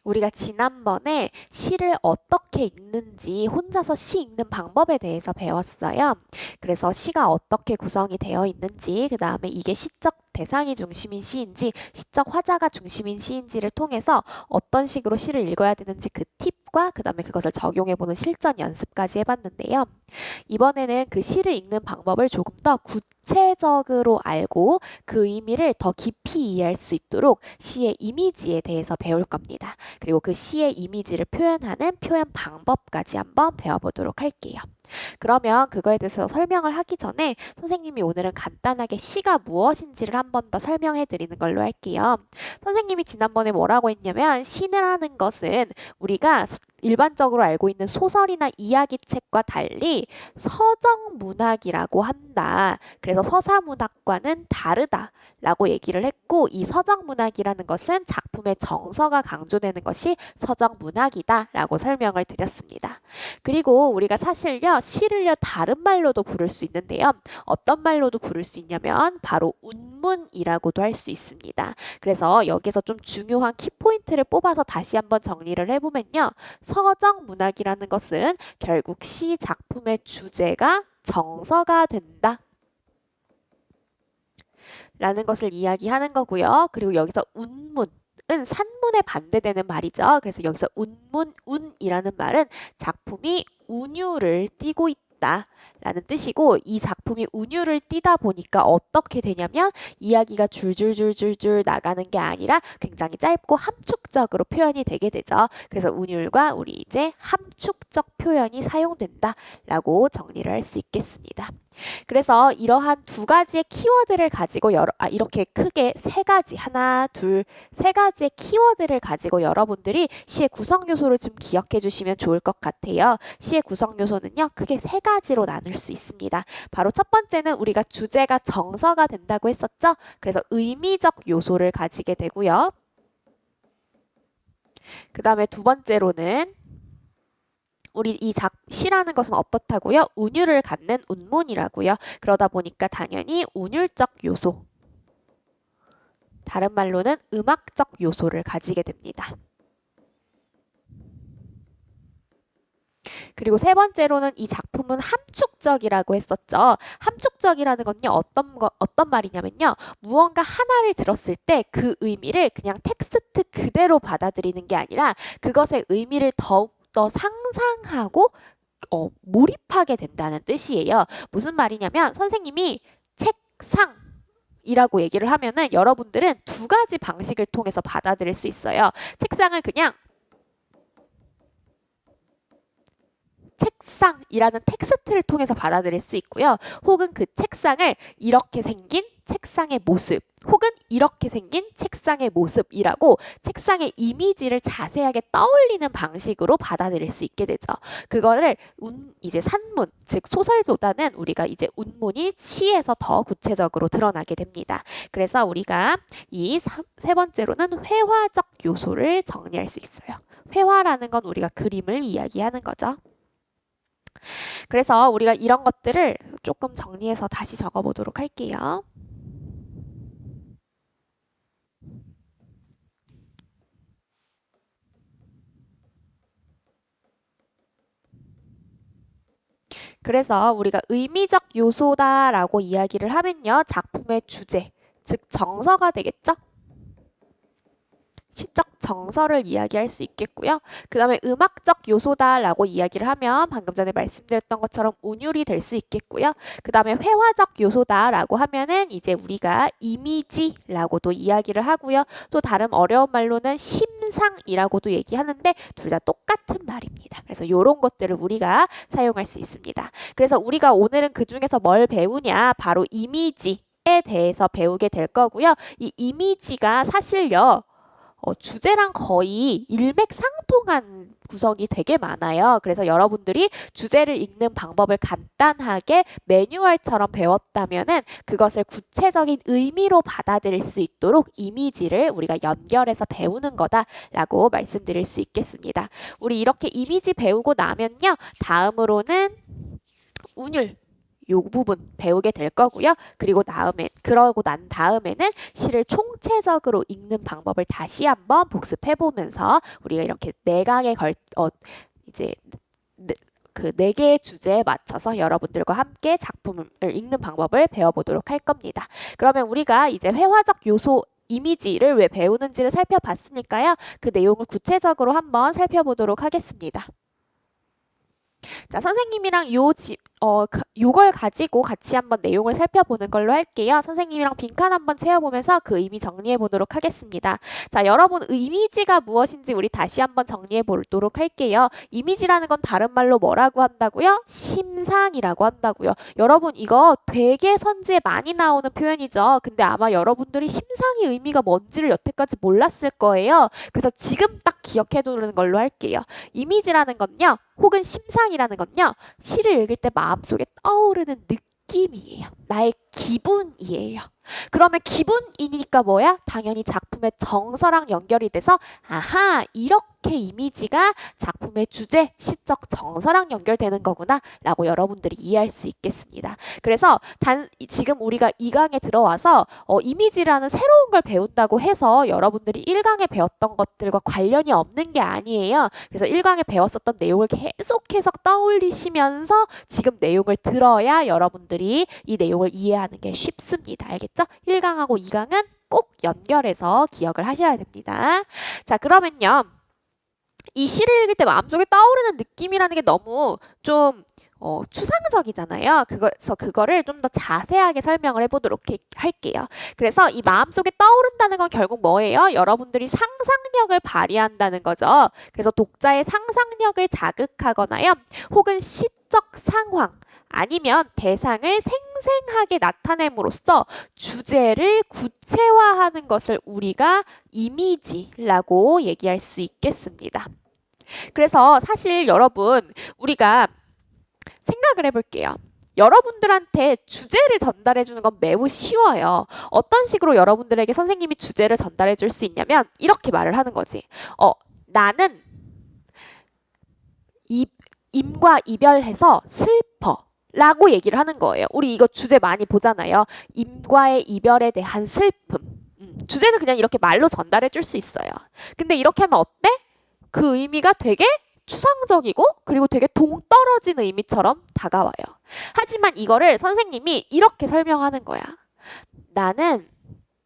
우리가 지난번에 시를 어떻게 읽는지 혼자서 시 읽는 방법에 대해서 배웠어요. 그래서 시가 어떻게 구성이 되어 있는지, 그 다음에 이게 시적 대상이 중심인 시인지, 시적 화자가 중심인 시인지를 통해서 어떤 식으로 시를 읽어야 되는지 그 팁과 그 다음에 그것을 적용해보는 실전 연습까지 해봤는데요. 이번에는 그 시를 읽는 방법을 조금 더 구체적으로 알고 그 의미를 더 깊이 이해할 수 있도록 시의 이미지에 대해서 배울 겁니다. 그리고 그 시의 이미지를 표현하는 표현 방법까지 한번 배워보도록 할게요. 그러면 그거에 대해서 설명을 하기 전에 선생님이 오늘은 간단하게 시가 무엇인지를 한 번 더 설명해 드리는 걸로 할게요. 선생님이 지난번에 뭐라고 했냐면 시라는 것은 우리가 일반적으로 알고 있는 소설이나 이야기책과 달리 서정 문학이라고 한다. 그래서 서사 문학과는 다르다라고 얘기를 했고, 이 서정 문학이라는 것은 작품의 정서가 강조되는 것이 서정 문학이다라고 설명을 드렸습니다. 그리고 우리가 사실요, 시를요 다른 말로도 부를 수 있는데요. 어떤 말로도 부를 수 있냐면 바로 운문이라고도 할 수 있습니다. 그래서 여기서 좀 중요한 키포인트를 뽑아서 다시 한번 정리를 해보면요. 서정 문학이라는 것은 결국 시 작품의 주제가 정서가 된다 라는 것을 이야기하는 거고요. 그리고 여기서 운문 은 산문에 반대되는 말이죠. 그래서 여기서 운문, 운이라는 말은 작품이 운율을 띠고 있다 라는 뜻이고, 이 작품이 운율을 띠다 보니까 어떻게 되냐면 이야기가 줄줄줄줄줄 나가는 게 아니라 굉장히 짧고 함축적으로 표현이 되게 되죠. 그래서 운율과 우리 이제 함축적 표현이 사용된다 라고 정리를 할 수 있겠습니다. 그래서 이러한 두 가지의 키워드를 가지고 이렇게 크게 세 가지, 하나, 둘, 세 가지의 키워드를 가지고 여러분들이 시의 구성 요소를 좀 기억해 주시면 좋을 것 같아요. 시의 구성 요소는요, 크게 세 가지로 나눌 수 있습니다. 바로 첫 번째는 우리가 주제가 정서가 된다고 했었죠? 그래서 의미적 요소를 가지게 되고요. 그 다음에 두 번째로는 우리 이 시라는 것은 어떻다고요? 운율을 갖는 운문이라고요. 그러다 보니까 당연히 운율적 요소, 다른 말로는 음악적 요소를 가지게 됩니다. 그리고 세 번째로는 이 작품은 함축적이라고 했었죠. 함축적이라는 건요, 어떤 말이냐면요, 무언가 하나를 들었을 때 그 의미를 그냥 텍스트 그대로 받아들이는 게 아니라 그것의 의미를 더욱더 상상하고 몰입하게 된다는 뜻이에요. 무슨 말이냐면 선생님이 책상 이라고 얘기를 하면은 여러분들은 두 가지 방식을 통해서 받아들일 수 있어요. 책상을 그냥 책상이라는 텍스트를 통해서 받아들일 수 있고요. 혹은 그 책상을 이렇게 생긴 책상의 모습, 혹은 이렇게 생긴 책상의 모습이라고 책상의 이미지를 자세하게 떠올리는 방식으로 받아들일 수 있게 되죠. 그거를 이제 산문, 즉 소설보다는 우리가 이제 운문이 시에서 더 구체적으로 드러나게 됩니다. 그래서 우리가 이 세 번째로는 회화적 요소를 정리할 수 있어요. 회화라는 건 우리가 그림을 이야기하는 거죠. 그래서 우리가 이런 것들을 조금 정리해서 다시 적어보도록 할게요. 그래서 우리가 의미적 요소다라고 이야기를 하면요, 작품의 주제, 즉 정서가 되겠죠? 시적 정서를 이야기할 수 있겠고요. 그 다음에 음악적 요소다라고 이야기를 하면 방금 전에 말씀드렸던 것처럼 운율이 될 수 있겠고요. 그 다음에 회화적 요소다라고 하면은 이제 우리가 이미지라고도 이야기를 하고요. 또 다른 어려운 말로는 심상이라고도 얘기하는데 둘 다 똑같은 말입니다. 그래서 이런 것들을 우리가 사용할 수 있습니다. 그래서 우리가 오늘은 그 중에서 뭘 배우냐? 바로 이미지에 대해서 배우게 될 거고요. 이 이미지가 사실요, 주제랑 거의 일맥상통한 구성이 되게 많아요. 그래서 여러분들이 주제를 읽는 방법을 간단하게 매뉴얼처럼 배웠다면은 그것을 구체적인 의미로 받아들일 수 있도록 이미지를 우리가 연결해서 배우는 거다라고 말씀드릴 수 있겠습니다. 우리 이렇게 이미지 배우고 나면요, 다음으로는 운율 요 부분 배우게 될 거고요. 그러고 난 다음에는 시를 총체적으로 읽는 방법을 다시 한번 복습해 보면서 우리가 이렇게 이제 그 네 개의 주제에 맞춰서 여러분들과 함께 작품을 읽는 방법을 배워보도록 할 겁니다. 그러면 우리가 이제 회화적 요소 이미지를 왜 배우는지를 살펴봤으니까요. 그 내용을 구체적으로 한번 살펴보도록 하겠습니다. 자, 선생님이랑 요걸 가지고 같이 한번 내용을 살펴보는 걸로 할게요. 선생님이랑 빈칸 한번 채워보면서 그 의미 정리해 보도록 하겠습니다. 자, 여러분 이미지가 무엇인지 우리 다시 한번 정리해 보도록 할게요. 이미지라는 건 다른 말로 뭐라고 한다고요? 심상이라고 한다고요. 여러분 이거 되게 선지에 많이 나오는 표현이죠. 근데 아마 여러분들이 심상의 의미가 뭔지를 여태까지 몰랐을 거예요. 그래서 지금 딱 기억해 두는 걸로 할게요. 이미지라는 건요. 혹은 심상이라는 건요. 시를 읽을 때 마음속에 떠오르는 느낌이에요. 나의 기분이에요. 그러면 기분이니까 뭐야? 당연히 작품의 정서랑 연결이 돼서 아하 이렇게 이미지가 작품의 주제, 시적 정서랑 연결되는 거구나 라고 여러분들이 이해할 수 있겠습니다. 그래서 지금 우리가 2강에 들어와서 이미지라는 새로운 걸 배운다고 해서 여러분들이 1강에 배웠던 것들과 관련이 없는 게 아니에요. 그래서 1강에 배웠었던 내용을 계속해서 떠올리시면서 지금 내용을 들어야 여러분들이 이 내용을 이해하는 게 쉽습니다. 알겠죠? 1강하고 2강은 꼭 연결해서 기억을 하셔야 됩니다. 자, 그러면요. 이 시를 읽을 때 마음속에 떠오르는 느낌이라는 게 너무 좀 추상적이잖아요. 그래서 그거를 좀 더 자세하게 설명을 해보도록 할게요. 그래서 이 마음속에 떠오른다는 건 결국 뭐예요? 여러분들이 상상력을 발휘한다는 거죠. 그래서 독자의 상상력을 자극하거나요. 혹은 시적 상황 아니면 대상을 생생하게 나타냄으로써 주제를 구체화하는 것을 우리가 이미지라고 얘기할 수 있겠습니다. 그래서 사실 여러분 우리가 생각을 해볼게요. 여러분들한테 주제를 전달해 주는 건 매우 쉬워요. 어떤 식으로 여러분들에게 선생님이 주제를 전달해 줄 수 있냐면 이렇게 말을 하는 거지. 나는 임과 이별해서 슬퍼 라고 얘기를 하는 거예요. 우리 이거 주제 많이 보잖아요. 임과의 이별에 대한 슬픔. 주제는 그냥 이렇게 말로 전달해 줄 수 있어요. 근데 이렇게 하면 어때? 그 의미가 되게 추상적이고 그리고 되게 동떨어진 의미처럼 다가와요. 하지만 이거를 선생님이 이렇게 설명하는 거야. 나는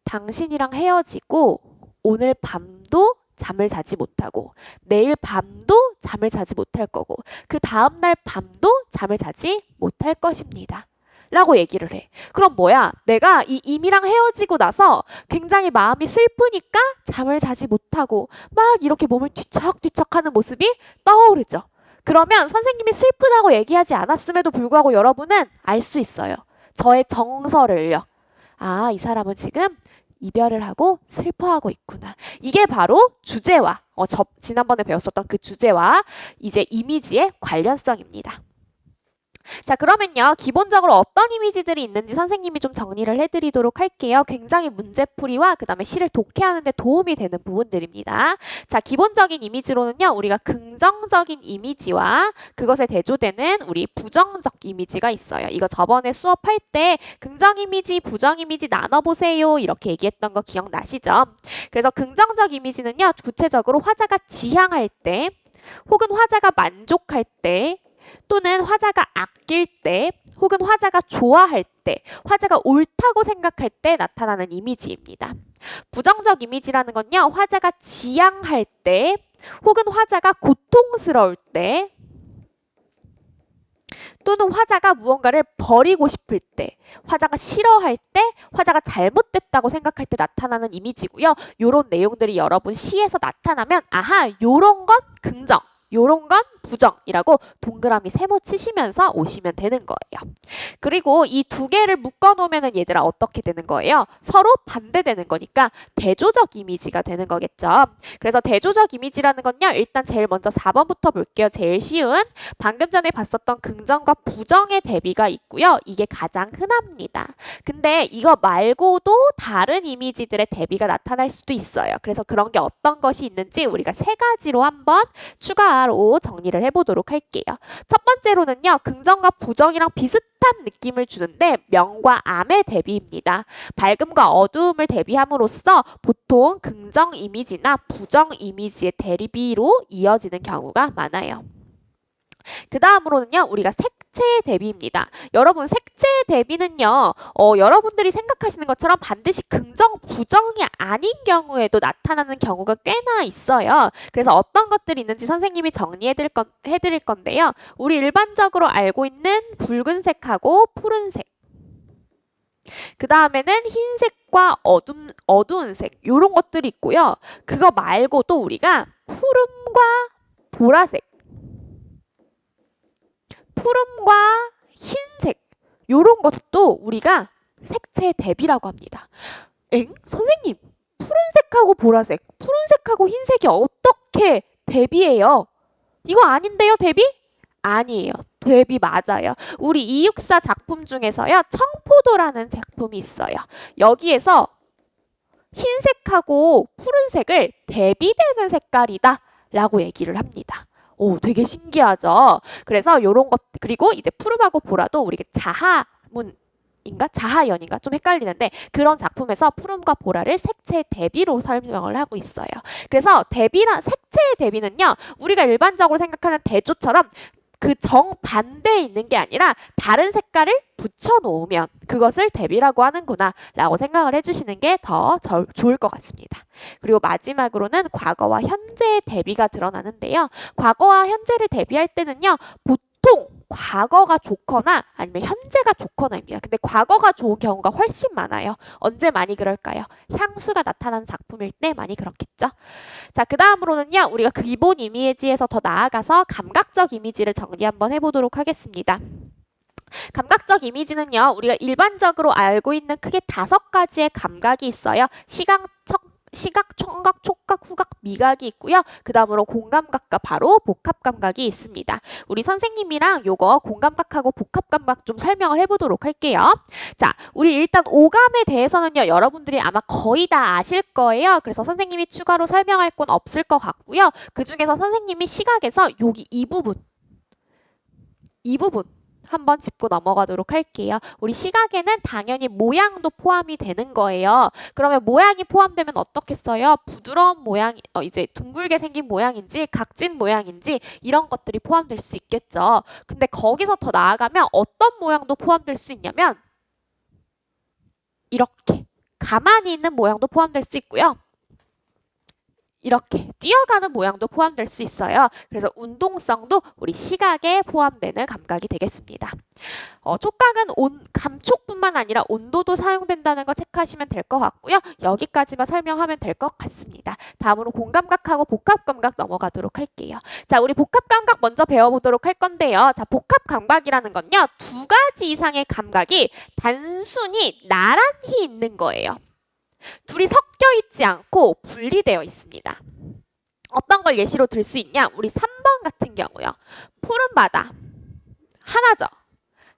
당신이랑 헤어지고 오늘 밤도 잠을 자지 못하고 내일 밤도 잠을 자지 못할 거고 그 다음날 밤도 잠을 자지 못할 것입니다. 라고 얘기를 해. 그럼 뭐야? 내가 이 임이랑 헤어지고 나서 굉장히 마음이 슬프니까 잠을 자지 못하고 막 이렇게 몸을 뒤척뒤척 하는 모습이 떠오르죠. 그러면 선생님이 슬프다고 얘기하지 않았음에도 불구하고 여러분은 알 수 있어요. 저의 정서를요. 아, 이 사람은 지금 이별을 하고 슬퍼하고 있구나. 이게 바로 주제와 지난번에 배웠었던 그 주제와 이제 이미지의 관련성입니다. 자, 그러면요. 기본적으로 어떤 이미지들이 있는지 선생님이 좀 정리를 해드리도록 할게요. 굉장히 문제풀이와 그 다음에 시를 독해하는 데 도움이 되는 부분들입니다. 자, 기본적인 이미지로는요. 우리가 긍정적인 이미지와 그것에 대조되는 우리 부정적 이미지가 있어요. 이거 저번에 수업할 때 긍정 이미지, 부정 이미지 나눠보세요. 이렇게 얘기했던 거 기억나시죠? 그래서 긍정적 이미지는요. 구체적으로 화자가 지향할 때 혹은 화자가 만족할 때 또는 화자가 아낄 때 혹은 화자가 좋아할 때 화자가 옳다고 생각할 때 나타나는 이미지입니다. 부정적 이미지라는 건요. 화자가 지양할 때 혹은 화자가 고통스러울 때 또는 화자가 무언가를 버리고 싶을 때 화자가 싫어할 때 화자가 잘못됐다고 생각할 때 나타나는 이미지고요. 요런 내용들이 여러분 시에서 나타나면 아하 요런 건 긍정 요런 건 부정이라고 동그라미 세모 치시면서 오시면 되는 거예요. 그리고 이 두 개를 묶어 놓으면 얘들아 어떻게 되는 거예요? 서로 반대되는 거니까 대조적 이미지가 되는 거겠죠. 그래서 대조적 이미지라는 건요. 일단 제일 먼저 4번부터 볼게요. 제일 쉬운 방금 전에 봤었던 긍정과 부정의 대비가 있고요. 이게 가장 흔합니다. 근데 이거 말고도 다른 이미지들의 대비가 나타날 수도 있어요. 그래서 그런 게 어떤 것이 있는지 우리가 세 가지로 한번 추가 한다로 정리를 해보도록 할게요. 첫 번째로는요. 긍정과 부정이랑 비슷한 느낌을 주는데 명과 암의 대비입니다. 밝음과 어두움을 대비함으로써 보통 긍정 이미지나 부정 이미지의 대비로 이어지는 경우가 많아요. 그 다음으로는요. 우리가 색채의 대비입니다. 여러분 색채의 대비는요. 여러분들이 생각하시는 것처럼 반드시 긍정, 부정이 아닌 경우에도 나타나는 경우가 꽤나 있어요. 그래서 어떤 것들이 있는지 선생님이 해드릴 건데요. 우리 일반적으로 알고 있는 붉은색하고 푸른색, 그 다음에는 흰색과 어두운 색 이런 것들이 있고요. 그거 말고 또 우리가 푸름과 보라색, 푸름과 흰색 요런 것도 우리가 색채의 대비라고 합니다. 선생님, 푸른색하고 보라색, 푸른색하고 흰색이 어떻게 대비해요? 이거 아닌데요, 대비? 아니에요. 대비 맞아요. 우리 264 작품 중에서요. 청포도라는 작품이 있어요. 여기에서 흰색하고 푸른색을 대비되는 색깔이다 라고 얘기를 합니다. 오, 되게 신기하죠? 그래서 요런 것, 그리고 이제 푸름하고 보라도 우리가 자하연인가? 좀 헷갈리는데 그런 작품에서 푸름과 보라를 색채의 대비로 설명을 하고 있어요. 그래서 색채의 대비는요. 우리가 일반적으로 생각하는 대조처럼 그 정반대에 있는 게 아니라 다른 색깔을 붙여놓으면 그것을 대비라고 하는구나 라고 생각을 해주시는 게 더 좋을 것 같습니다. 그리고 마지막으로는 과거와 현재의 대비가 드러나는데요. 과거와 현재를 대비할 때는요. 보통 과거가 좋거나 아니면 현재가 좋거나입니다. 근데 과거가 좋은 경우가 훨씬 많아요. 언제 많이 그럴까요? 향수가 나타나는 작품일 때 많이 그렇겠죠. 자, 그 다음으로는요. 우리가 기본 이미지에서 더 나아가서 감각적 이미지를 정리 한번 해보도록 하겠습니다. 감각적 이미지는요. 우리가 일반적으로 알고 있는 크게 5가지의 감각이 있어요. 시각, 청각, 촉각, 후각, 미각이 있고요. 그 다음으로 공감각과 바로 복합감각이 있습니다. 우리 선생님이랑 요거 공감각하고 복합감각 좀 설명을 해보도록 할게요. 자, 우리 일단 오감에 대해서는요. 여러분들이 아마 거의 다 아실 거예요. 그래서 선생님이 추가로 설명할 건 없을 것 같고요. 그 중에서 선생님이 시각에서 여기 이 부분 한번 짚고 넘어가도록 할게요. 우리 시각에는 당연히 모양도 포함이 되는 거예요. 그러면 모양이 포함되면 어떻겠어요? 부드러운 모양, 이제 둥글게 생긴 모양인지 각진 모양인지 이런 것들이 포함될 수 있겠죠. 근데 거기서 더 나아가면 어떤 모양도 포함될 수 있냐면 이렇게 가만히 있는 모양도 포함될 수 있고요. 이렇게 뛰어가는 모양도 포함될 수 있어요. 그래서 운동성도 우리 시각에 포함되는 감각이 되겠습니다. 촉각은 감촉뿐만 아니라 온도도 사용된다는 거 체크하시면 될 것 같고요. 여기까지만 설명하면 될 것 같습니다. 다음으로 공감각하고 복합감각 넘어가도록 할게요. 자, 우리 복합감각 먼저 배워보도록 할 건데요. 자, 복합감각이라는 건요. 2가지 이상의 감각이 단순히 나란히 있는 거예요. 둘이 섞여 있지 않고 분리되어 있습니다. 어떤 걸 예시로 들 수 있냐? 우리 3번 같은 경우요. 푸른 바다 하나죠.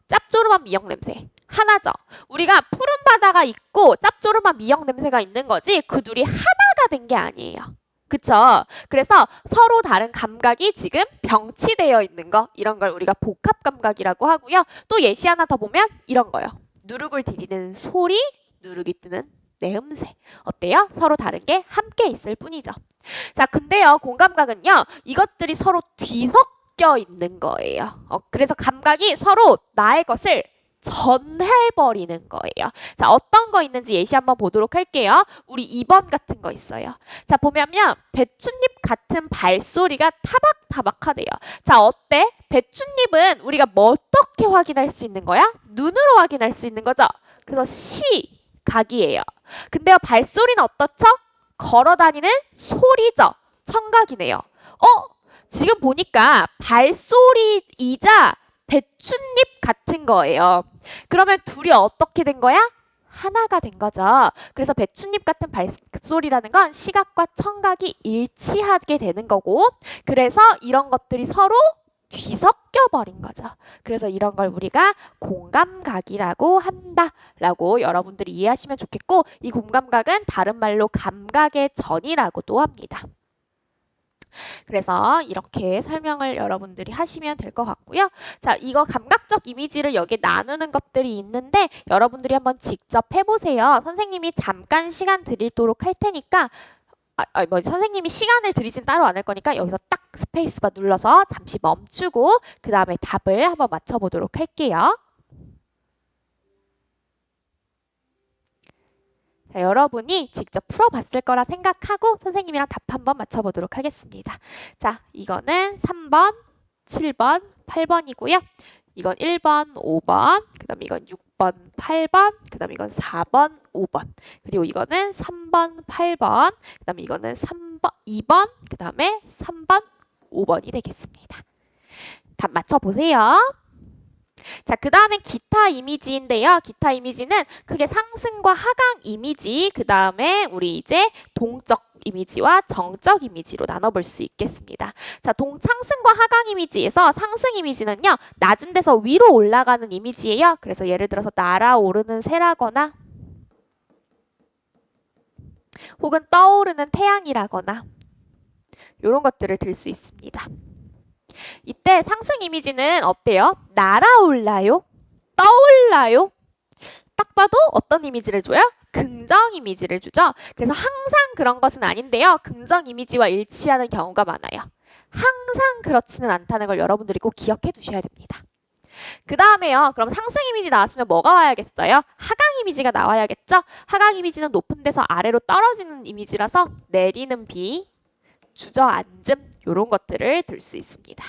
짭조름한 미역 냄새 하나죠. 우리가 푸른 바다가 있고 짭조름한 미역 냄새가 있는 거지 그 둘이 하나가 된 게 아니에요. 그쵸? 그래서 서로 다른 감각이 지금 병치되어 있는 거 이런 걸 우리가 복합감각이라고 하고요. 또 예시 하나 더 보면 이런 거요. 누룩을 디디는 소리, 누룩이 뜨는 내음새. 어때요? 서로 다른 게 함께 있을 뿐이죠. 자, 근데요. 공감각은요. 이것들이 서로 뒤섞여 있는 거예요. 그래서 감각이 서로 나의 것을 전해버리는 거예요. 자, 어떤 거 있는지 예시 한번 보도록 할게요. 우리 2번 같은 거 있어요. 자, 보면요. 배춧잎 같은 발소리가 타박타박하대요. 자, 어때? 배춧잎은 우리가 뭐 어떻게 확인할 수 있는 거야? 눈으로 확인할 수 있는 거죠. 그래서 시각이에요. 근데요, 발소리는 어떻죠? 걸어다니는 소리죠. 청각이네요. 지금 보니까 발소리이자 배춧잎 같은 거예요. 그러면 둘이 어떻게 된 거야? 하나가 된 거죠. 그래서 배춧잎 같은 발소리라는 건 시각과 청각이 일치하게 되는 거고, 그래서 이런 것들이 서로 뒤섞여 버린 거죠. 그래서 이런 걸 우리가 공감각이라고 한다라고 여러분들이 이해하시면 좋겠고, 이 공감각은 다른 말로 감각의 전이라고도 합니다. 그래서 이렇게 설명을 여러분들이 하시면 될 것 같고요. 자, 이거 감각적 이미지를 여기 나누는 것들이 있는데 여러분들이 한번 직접 해보세요. 선생님이 잠깐 시간 드리도록 할 테니까 선생님이 시간을 드리진 따로 않을 거니까 여기서 딱 스페이스바 눌러서 잠시 멈추고 그 다음에 답을 한번 맞춰보도록 할게요. 자, 여러분이 직접 풀어봤을 거라 생각하고 선생님이랑 답 한번 맞춰보도록 하겠습니다. 자, 이거는 3번, 7번, 8번이고요. 이건 1번, 5번, 그 다음에 이건 6번, 8번, 그 다음에 이건 4번, 5번, 그리고 이거는 3번, 8번, 그 다음에 이거는 3번, 2번, 그 다음에 3번, 5번이 되겠습니다. 답 맞춰보세요. 자, 그 다음에 기타 이미지인데요. 기타 이미지는 크게 상승과 하강 이미지, 그 다음에 우리 이제 동적 이미지와 정적 이미지로 나눠볼 수 있겠습니다. 자, 상승과 하강 이미지에서 상승 이미지는요, 낮은 데서 위로 올라가는 이미지예요. 그래서 예를 들어서 날아오르는 새라거나 혹은 떠오르는 태양이라거나 이런 것들을 들 수 있습니다. 이때 상승 이미지는 어때요? 날아올라요? 떠올라요? 딱 봐도 어떤 이미지를 줘요? 긍정 이미지를 주죠. 그래서 항상 그런 것은 아닌데요. 긍정 이미지와 일치하는 경우가 많아요. 항상 그렇지는 않다는 걸 여러분들이 꼭 기억해 두셔야 됩니다. 그 다음에요. 그럼 상승 이미지 나왔으면 뭐가 와야겠어요? 하강 이미지가 나와야겠죠? 하강 이미지는 높은 데서 아래로 떨어지는 이미지라서 내리는 비, 주저앉음 이런 것들을 들 수 있습니다.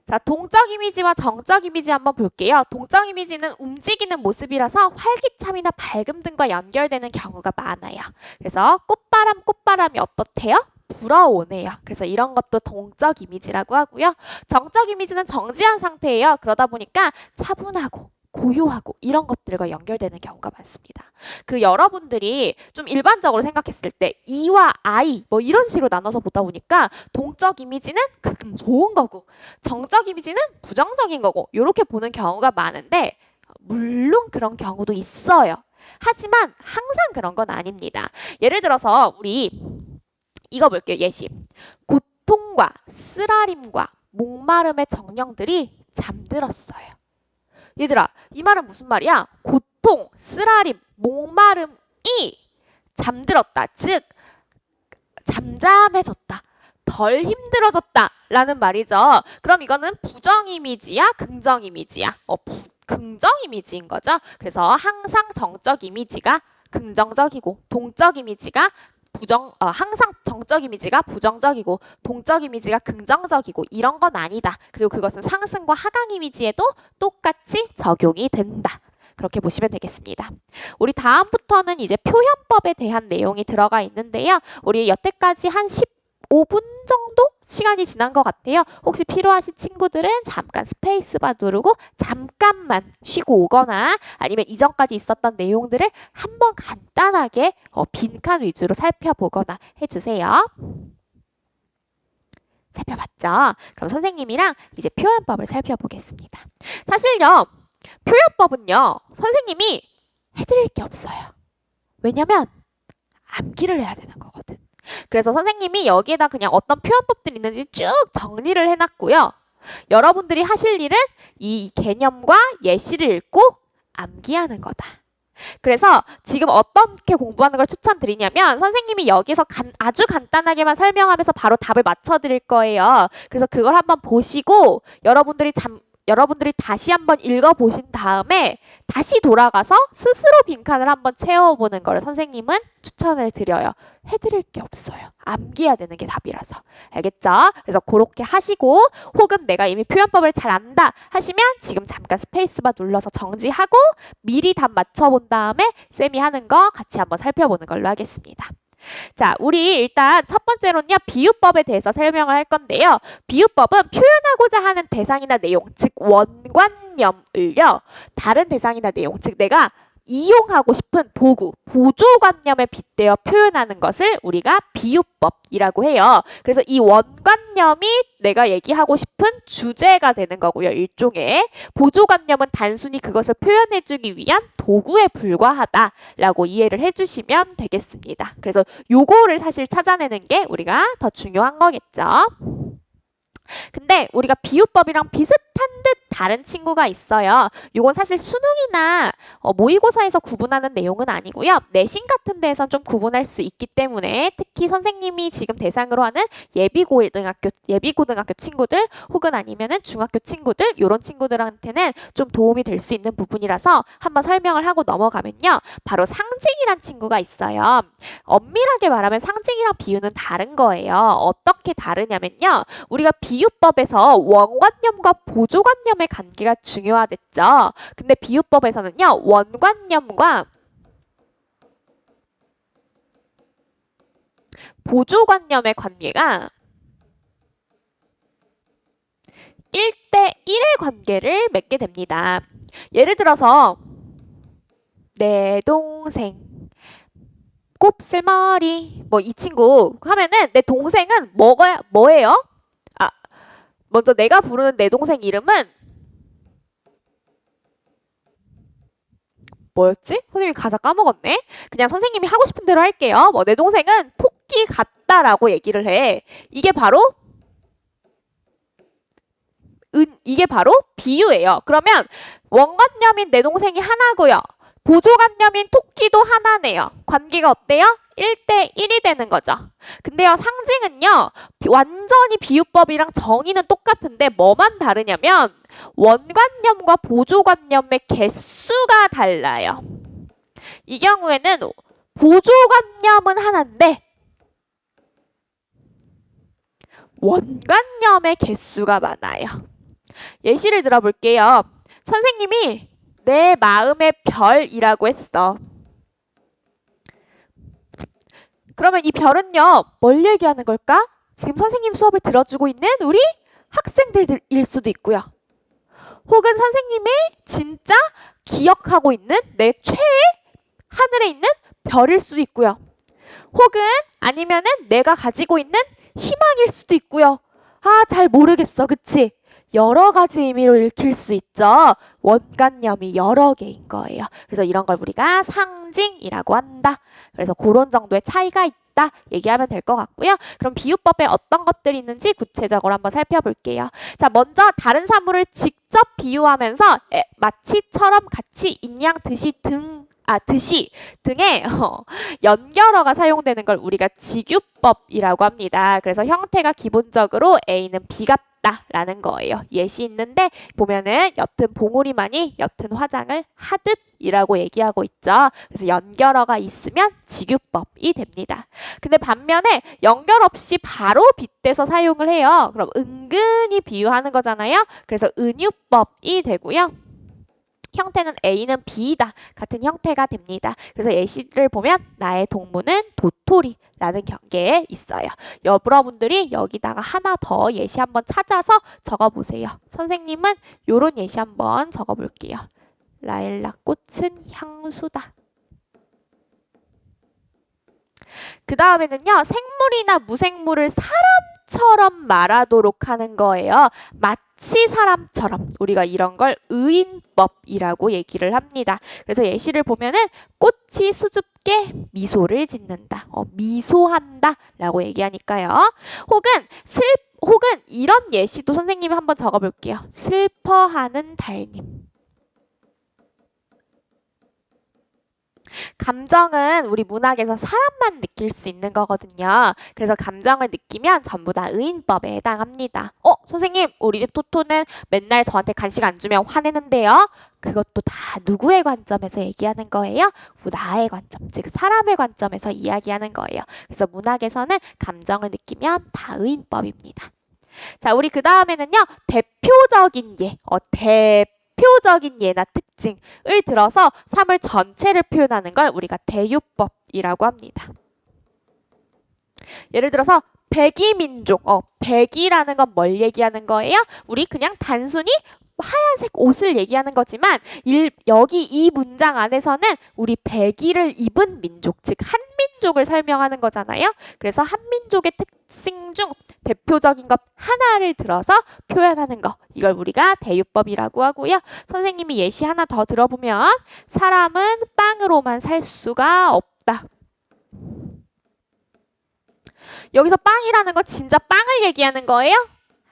자, 동적 이미지와 정적 이미지 한번 볼게요. 동적 이미지는 움직이는 모습이라서 활기참이나 밝음 등과 연결되는 경우가 많아요. 그래서 꽃바람이 어떻대요? 불어오네요. 그래서 이런 것도 동적 이미지라고 하고요. 정적 이미지는 정지한 상태예요. 그러다 보니까 차분하고 고요하고 이런 것들과 연결되는 경우가 많습니다. 그 여러분들이 좀 일반적으로 생각했을 때 이와 아이 뭐 이런 식으로 나눠서 보다 보니까 동적 이미지는 좋은 거고 정적 이미지는 부정적인 거고 이렇게 보는 경우가 많은데 물론 그런 경우도 있어요. 하지만 항상 그런 건 아닙니다. 예를 들어서 우리 이거 볼게요. 예시. 고통과 쓰라림과 목마름의 정령들이 잠들었어요. 얘들아, 이 말은 무슨 말이야? 고통, 쓰라림, 목마름이 잠들었다. 즉, 잠잠해졌다. 덜 힘들어졌다. 라는 말이죠. 그럼 이거는 부정 이미지야? 긍정 이미지야? 긍정 이미지인 거죠. 그래서 항상 정적 이미지가 긍정적이고 동적 이미지가 항상 정적 이미지가 부정적이고 동적 이미지가 긍정적이고 이런 건 아니다. 그리고 그것은 상승과 하강 이미지에도 똑같이 적용이 된다. 그렇게 보시면 되겠습니다. 우리 다음부터는 이제 표현법에 대한 내용이 들어가 있는데요. 우리 여태까지 한 15분 정도 시간이 지난 것 같아요. 혹시 필요하신 친구들은 잠깐 스페이스바 누르고 잠깐만 쉬고 오거나 아니면 이전까지 있었던 내용들을 한번 간단하게 빈칸 위주로 살펴보거나 해주세요. 살펴봤죠? 그럼 선생님이랑 이제 표현법을 살펴보겠습니다. 사실요, 표현법은요, 선생님이 해드릴 게 없어요. 왜냐면 암기를 해야 되는 거거든. 그래서 선생님이 여기에다 그냥 어떤 표현법들이 있는지 쭉 정리를 해놨고요. 여러분들이 하실 일은 이 개념과 예시를 읽고 암기하는 거다. 그래서 지금 어떻게 공부하는 걸 추천드리냐면 선생님이 여기서 아주 간단하게만 설명하면서 바로 답을 맞춰드릴 거예요. 그래서 그걸 한번 보시고 여러분들이 다시 한번 읽어보신 다음에 다시 돌아가서 스스로 빈칸을 한번 채워보는 걸 선생님은 추천을 드려요. 해드릴 게 없어요. 암기해야 되는 게 답이라서. 알겠죠? 그래서 그렇게 하시고 혹은 내가 이미 표현법을 잘 안다 하시면 지금 잠깐 스페이스바 눌러서 정지하고 미리 답 맞춰본 다음에 쌤이 하는 거 같이 한번 살펴보는 걸로 하겠습니다. 자, 우리 일단 첫 번째로는요, 비유법에 대해서 설명을 할 건데요. 비유법은 표현하고자 하는 대상이나 내용, 즉 원관념을요, 다른 대상이나 내용, 즉 내가 이용하고 싶은 도구, 보조관념에 빗대어 표현하는 것을 우리가 비유법이라고 해요. 그래서 이 원관념이 내가 얘기하고 싶은 주제가 되는 거고요. 일종의 보조관념은 단순히 그것을 표현해주기 위한 도구에 불과하다라고 이해를 해주시면 되겠습니다. 그래서 요거를 사실 찾아내는 게 우리가 더 중요한 거겠죠. 근데 우리가 비유법이랑 비슷한 듯 다른 친구가 있어요. 이건 사실 수능이나 모의고사에서 구분하는 내용은 아니고요. 내신 같은 데에선 좀 구분할 수 있기 때문에 특히 선생님이 지금 대상으로 하는 예비고등학교 친구들 혹은 아니면은 중학교 친구들 이런 친구들한테는 좀 도움이 될 수 있는 부분이라서 한번 설명을 하고 넘어가면요. 바로 상징이란 친구가 있어요. 엄밀하게 말하면 상징이랑 비유는 다른 거예요. 어떻게 다르냐면요. 우리가 비유법에서 원관념과 보조관념의 관계가 중요하댔죠. 근데 비유법에서는요. 원관념과 보조관념의 관계가 1대1의 관계를 맺게 됩니다. 예를 들어서 내 동생 곱슬머리 뭐 이 친구 하면은 내 동생은 뭐예요? 먼저 내가 부르는 내 동생 이름은 뭐였지? 선생님이 가사 까먹었네. 그냥 선생님이 하고 싶은 대로 할게요. 뭐 내 동생은 토끼 같다라고 얘기를 해. 이게 바로 비유예요. 그러면 원관념인 내 동생이 하나고요. 보조관념인 토끼도 하나네요. 관계가 어때요? 1대1이 되는 거죠. 근데요, 상징은요, 완전히 비유법이랑 정의는 똑같은데 뭐만 다르냐면 원관념과 보조관념의 개수가 달라요. 이 경우에는 보조관념은 하나인데 원관념의 개수가 많아요. 예시를 들어볼게요. 선생님이 내 마음의 별이라고 했어. 그러면 이 별은요, 뭘 얘기하는 걸까? 지금 선생님 수업을 들어주고 있는 우리 학생들일 수도 있고요. 혹은 선생님의 진짜 기억하고 있는 내 최애 하늘에 있는 별일 수도 있고요. 혹은 아니면은 내가 가지고 있는 희망일 수도 있고요. 잘 모르겠어. 그치? 여러 가지 의미로 읽힐 수 있죠. 원관념이 여러 개인 거예요. 그래서 이런 걸 우리가 상징이라고 한다. 그래서 그런 정도의 차이가 있다 얘기하면 될 것 같고요. 그럼 비유법에 어떤 것들이 있는지 구체적으로 한번 살펴볼게요. 자, 먼저 다른 사물을 직접 비유하면서 마치처럼 같이 인양 듯이 등의 연결어가 사용되는 걸 우리가 직유법이라고 합니다. 그래서 형태가 기본적으로 A는 B 같다라는 거예요. 예시 있는데 보면은 옅은 봉우리만이 옅은 화장을 하듯이라고 얘기하고 있죠. 그래서 연결어가 있으면 직유법이 됩니다. 근데 반면에 연결 없이 바로 빗대서 사용을 해요. 그럼 은근히 비유하는 거잖아요. 그래서 은유법이 되고요. 형태는 A는 B이다 같은 형태가 됩니다. 그래서 예시를 보면 나의 동무는 도토리라는 경계에 있어요. 여러분들이 여기다가 하나 더 예시 한번 찾아서 적어보세요. 선생님은 요런 예시 한번 적어볼게요. 라일락 꽃은 향수다. 그 다음에는요. 생물이나 무생물을 사람처럼 말하도록 하는 거예요. 마치 사람처럼 우리가 이런 걸 의인법이라고 얘기를 합니다. 그래서 예시를 보면은 꽃이 수줍게 미소를 짓는다. 미소한다 라고 얘기하니까요. 혹은 이런 예시도 선생님이 한번 적어볼게요. 슬퍼하는 달님. 감정은 우리 문학에서 사람만 느낄 수 있는 거거든요. 그래서 감정을 느끼면 전부 다 의인법에 해당합니다. 선생님, 우리 집 토토는 맨날 저한테 간식 안 주면 화내는데요. 그것도 다 누구의 관점에서 얘기하는 거예요? 나의 관점, 즉 사람의 관점에서 이야기하는 거예요. 그래서 문학에서는 감정을 느끼면 다 의인법입니다. 자, 우리 그 다음에는요. 대표적인 예나 특징을 들어서 사물 전체를 표현하는 걸 우리가 대유법이라고 합니다. 예를 들어서 백이민족, 백이라는 건 뭘 얘기하는 거예요? 우리 그냥 단순히 하얀색 옷을 얘기하는 거지만 여기 이 문장 안에서는 우리 백의를 입은 민족, 즉 한민족을 설명하는 거잖아요. 그래서 한민족의 특징 중 대표적인 것 하나를 들어서 표현하는 거, 이걸 우리가 대유법이라고 하고요. 선생님이 예시 하나 더 들어보면 사람은 빵으로만 살 수가 없다. 여기서 빵이라는 건 진짜 빵을 얘기하는 거예요?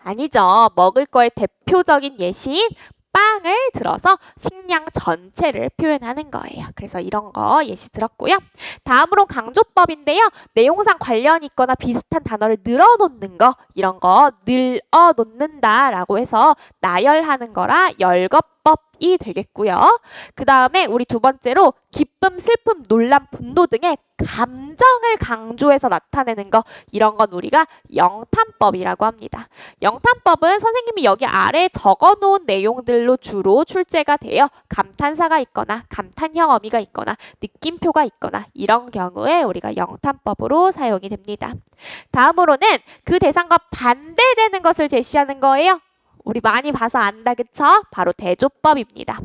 아니죠. 먹을 거의 대표적인 예시인 빵을 들어서 식량 전체를 표현하는 거예요. 그래서 이런 거 예시 들었고요. 다음으로 강조법인데요. 내용상 관련이 있거나 비슷한 단어를 늘어놓는 거, 이런 거 늘어놓는다라고 해서 나열하는 거라 열거법이 되겠고요. 그 다음에 우리 두 번째로 기쁨, 슬픔, 논란, 분노 등의 감정을 강조해서 나타내는 거, 이런 건 우리가 영탄법이라고 합니다. 영탄법은 선생님이 여기 아래에 적어놓은 내용들로 주로 출제가 되어 감탄사가 있거나 감탄형 어미가 있거나 느낌표가 있거나 이런 경우에 우리가 영탄법으로 사용이 됩니다. 다음으로는 그 대상과 반대되는 것을 제시하는 거예요. 우리 많이 봐서 안다, 그쵸? 바로 대조법입니다.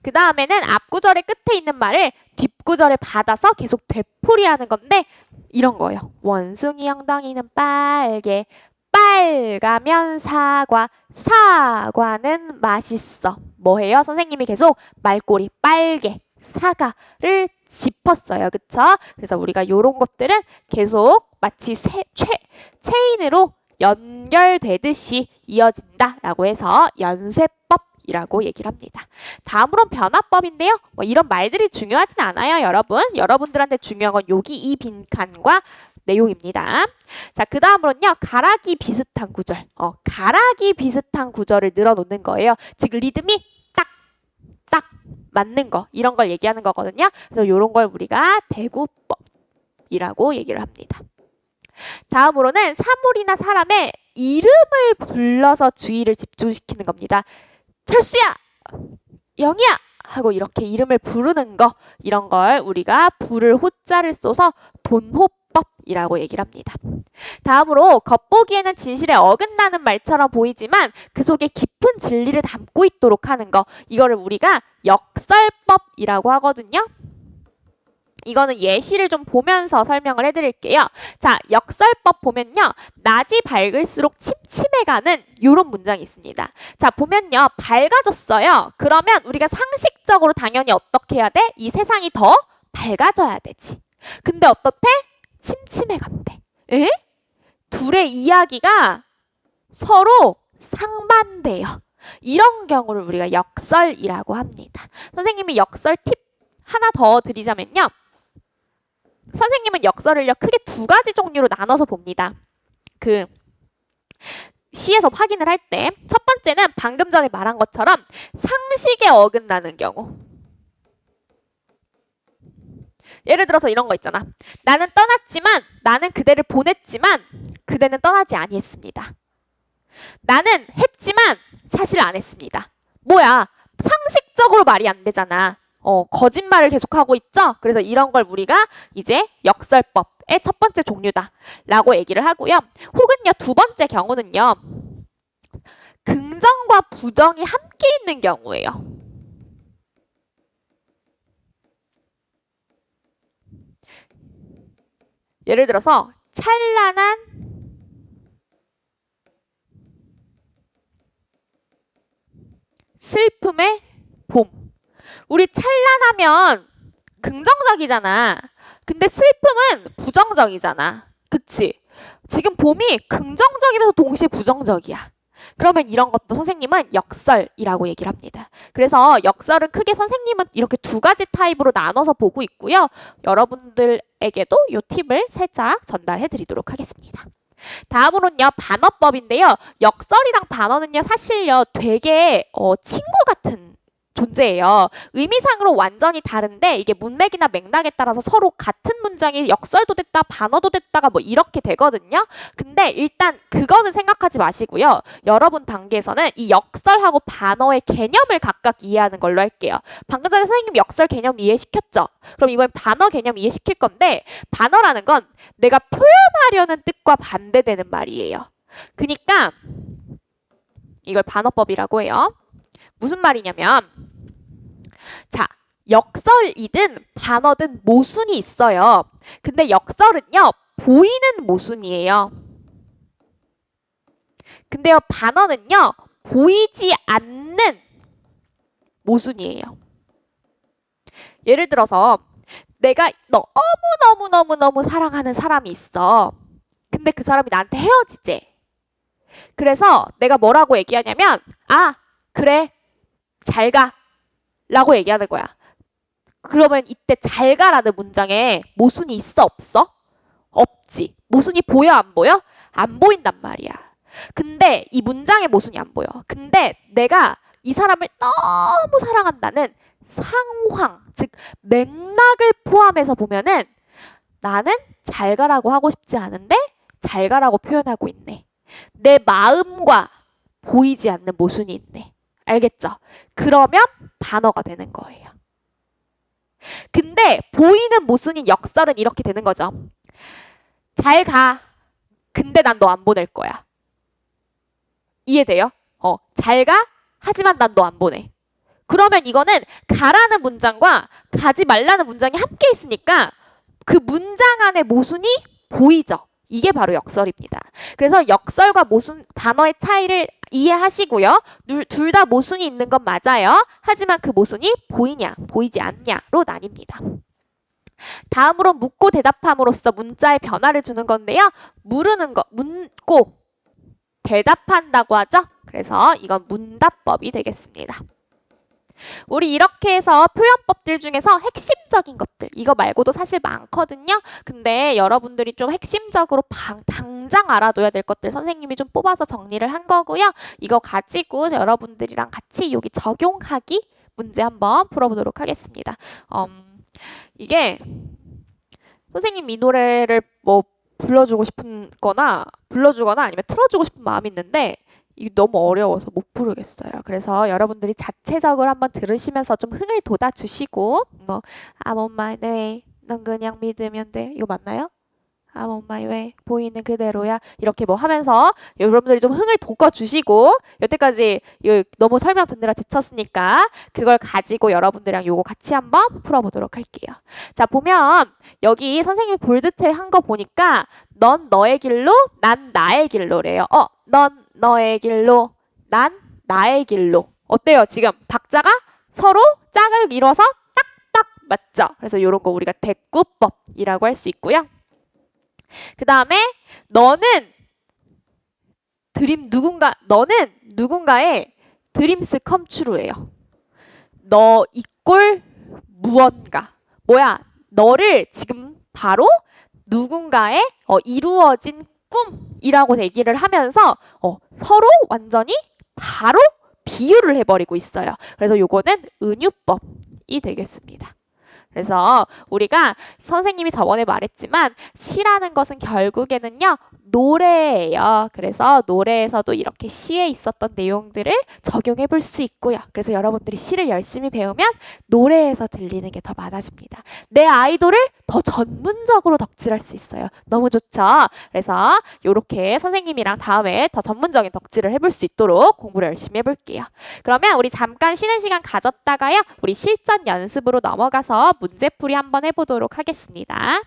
그 다음에는 앞구절의 끝에 있는 말을 뒷구절에 받아서 계속 되풀이하는 건데 이런 거예요. 원숭이 엉덩이는 빨개, 빨가면 사과, 사과는 맛있어. 뭐해요? 선생님이 계속 말꼬리 빨개, 사과를 짚었어요. 그쵸? 그래서 우리가 요런 것들은 계속 마치 체인으로 연결되듯이 이어진다라고 해서 연쇄법이라고 얘기를 합니다. 다음으로는 변화법인데요. 이런 말들이 중요하진 않아요, 여러분. 여러분들한테 중요한 건 여기 이 빈칸과 내용입니다. 자, 그 다음으로는요. 가락이 비슷한 구절. 가락이 비슷한 구절을 늘어놓는 거예요. 즉 리듬이 딱 맞는 거, 이런 걸 얘기하는 거거든요. 그래서 이런 걸 우리가 대구법이라고 얘기를 합니다. 다음으로는 사물이나 사람의 이름을 불러서 주의를 집중시키는 겁니다. 철수야! 영희야! 하고 이렇게 이름을 부르는 거, 이런 걸 우리가 부를 호자를 써서 본호법이라고 얘기를 합니다. 다음으로 겉보기에는 진실에 어긋나는 말처럼 보이지만 그 속에 깊은 진리를 담고 있도록 하는 거, 이거를 우리가 역설법이라고 하거든요. 이거는 예시를 좀 보면서 설명을 해드릴게요. 자, 역설법 보면요. 낮이 밝을수록 침침해가는 이런 문장이 있습니다. 자, 보면요. 밝아졌어요. 그러면 우리가 상식적으로 당연히 어떻게 해야 돼? 이 세상이 더 밝아져야 되지. 근데 어떻대? 침침해간대. 에? 둘의 이야기가 서로 상반돼요. 이런 경우를 우리가 역설이라고 합니다. 선생님이 역설 팁 하나 더 드리자면요. 선생님은 역설을요 크게 두 가지 종류로 나눠서 봅니다. 그 시에서 확인을 할 때 첫 번째는 방금 전에 말한 것처럼 상식에 어긋나는 경우. 예를 들어서 이런 거 있잖아. 나는 떠났지만, 나는 그대를 보냈지만 그대는 떠나지 아니했습니다. 나는 했지만 사실 안 했습니다. 뭐야? 상식적으로 말이 안 되잖아. 거짓말을 계속하고 있죠? 그래서 이런 걸 우리가 이제 역설법의 첫 번째 종류다 라고 얘기를 하고요. 혹은요, 두 번째 경우는요. 긍정과 부정이 함께 있는 경우예요. 예를 들어서 찬란한 슬픔의 봄. 우리 찬란하면 긍정적이잖아. 근데 슬픔은 부정적이잖아. 그치? 지금 봄이 긍정적이면서 동시에 부정적이야. 그러면 이런 것도 선생님은 역설이라고 얘기를 합니다. 그래서 역설은 크게 선생님은 이렇게 두 가지 타입으로 나눠서 보고 있고요. 여러분들에게도 이 팁을 살짝 전달해 드리도록 하겠습니다. 다음으로는요, 반어법인데요. 역설이랑 반어는요, 사실요, 되게 친구 같은 존재예요. 의미상으로 완전히 다른데 이게 문맥이나 맥락에 따라서 서로 같은 문장이 역설도 됐다, 반어도 됐다가 뭐 이렇게 되거든요. 근데 일단 그거는 생각하지 마시고요. 여러분 단계에서는 이 역설하고 반어의 개념을 각각 이해하는 걸로 할게요. 방금 전에 선생님 역설 개념 이해시켰죠? 그럼 이번엔 반어 개념 이해시킬 건데 반어라는 건 내가 표현하려는 뜻과 반대되는 말이에요. 그러니까 이걸 반어법이라고 해요. 무슨 말이냐면 자, 역설이든 반어든 모순이 있어요. 근데 역설은요, 보이는 모순이에요. 근데요, 반어는요, 보이지 않는 모순이에요. 예를 들어서 내가 너무너무너무너무 사랑하는 사람이 있어. 근데 그 사람이 나한테 헤어지재. 그래서 내가 뭐라고 얘기하냐면 아, 그래, 잘 가 라고 얘기하는 거야. 그러면 이때 잘 가라는 문장에 모순이 있어 없어? 없지. 모순이 보여 안 보여? 안 보인단 말이야. 근데 이 문장에 모순이 안 보여. 근데 내가 이 사람을 너무 사랑한다는 상황, 즉 맥락을 포함해서 보면은 나는 잘 가라고 하고 싶지 않은데 잘 가라고 표현하고 있네. 내 마음과 보이지 않는 모순이 있네. 알겠죠? 그러면 반어가 되는 거예요. 근데 보이는 모순인 역설은 이렇게 되는 거죠. 잘 가. 근데 난 너 안 보낼 거야. 이해돼요? 잘 가. 하지만 난 너 안 보내. 그러면 이거는 가라는 문장과 가지 말라는 문장이 함께 있으니까 그 문장 안에 모순이 보이죠. 이게 바로 역설입니다. 그래서 역설과 모순 단어의 차이를 이해하시고요. 둘 다 모순이 있는 건 맞아요. 하지만 그 모순이 보이냐, 보이지 않냐로 나뉩니다. 다음으로 묻고 대답함으로써 문자의 변화를 주는 건데요. 물으는 거, 묻고 대답한다고 하죠. 그래서 이건 문답법이 되겠습니다. 우리 이렇게 해서 표현법들 중에서 핵심적인 것들, 이거 말고도 사실 많거든요. 근데 여러분들이 좀 핵심적으로 당장 알아둬야 될 것들 선생님이 좀 뽑아서 정리를 한 거고요. 이거 가지고 여러분들이랑 같이 여기 적용하기 문제 한번 풀어보도록 하겠습니다. 이게 선생님 이 노래를 뭐 불러주거나 아니면 틀어주고 싶은 마음이 있는데 이게 너무 어려워서 못 부르겠어요. 그래서 여러분들이 자체적으로 한번 들으시면서 좀 흥을 돋아주시고 뭐 I'm on my way, 넌 그냥 믿으면 돼. 이거 맞나요? I'm on my way, 보이는 그대로야. 이렇게 뭐 하면서 여러분들이 좀 흥을 돋궈주시고 여태까지 너무 설명 듣느라 지쳤으니까 그걸 가지고 여러분들이랑 요거 같이 한번 풀어보도록 할게요. 자, 보면 여기 선생님이 볼드테 한 거 보니까 넌 너의 길로, 난 나의 길로래요. 넌 너의 길로, 난 나의 길로. 어때요? 지금 박자가 서로 짝을 이뤄서 딱딱 맞죠? 그래서 이런 거 우리가 대꾸법이라고 할 수 있고요. 그 다음에 너는 누군가의 드림스 컴트루예요. 너 이꼴 무언가. 뭐야? 너를 지금 바로 누군가의 이루어진 꿈이라고 얘기를 하면서 서로 완전히 바로 비유를 해버리고 있어요. 그래서 요거는 은유법이 되겠습니다. 그래서 우리가 선생님이 저번에 말했지만 시라는 것은 결국에는요 노래예요. 그래서 노래에서도 이렇게 시에 있었던 내용들을 적용해 볼 수 있고요. 그래서 여러분들이 시를 열심히 배우면 노래에서 들리는 게 더 많아집니다. 내 아이돌을 더 전문적으로 덕질할 수 있어요. 너무 좋죠? 그래서 이렇게 선생님이랑 다음에 더 전문적인 덕질을 해볼 수 있도록 공부를 열심히 해볼게요. 그러면 우리 잠깐 쉬는 시간 가졌다가요. 우리 실전 연습으로 넘어가서 문제풀이 한번 해보도록 하겠습니다.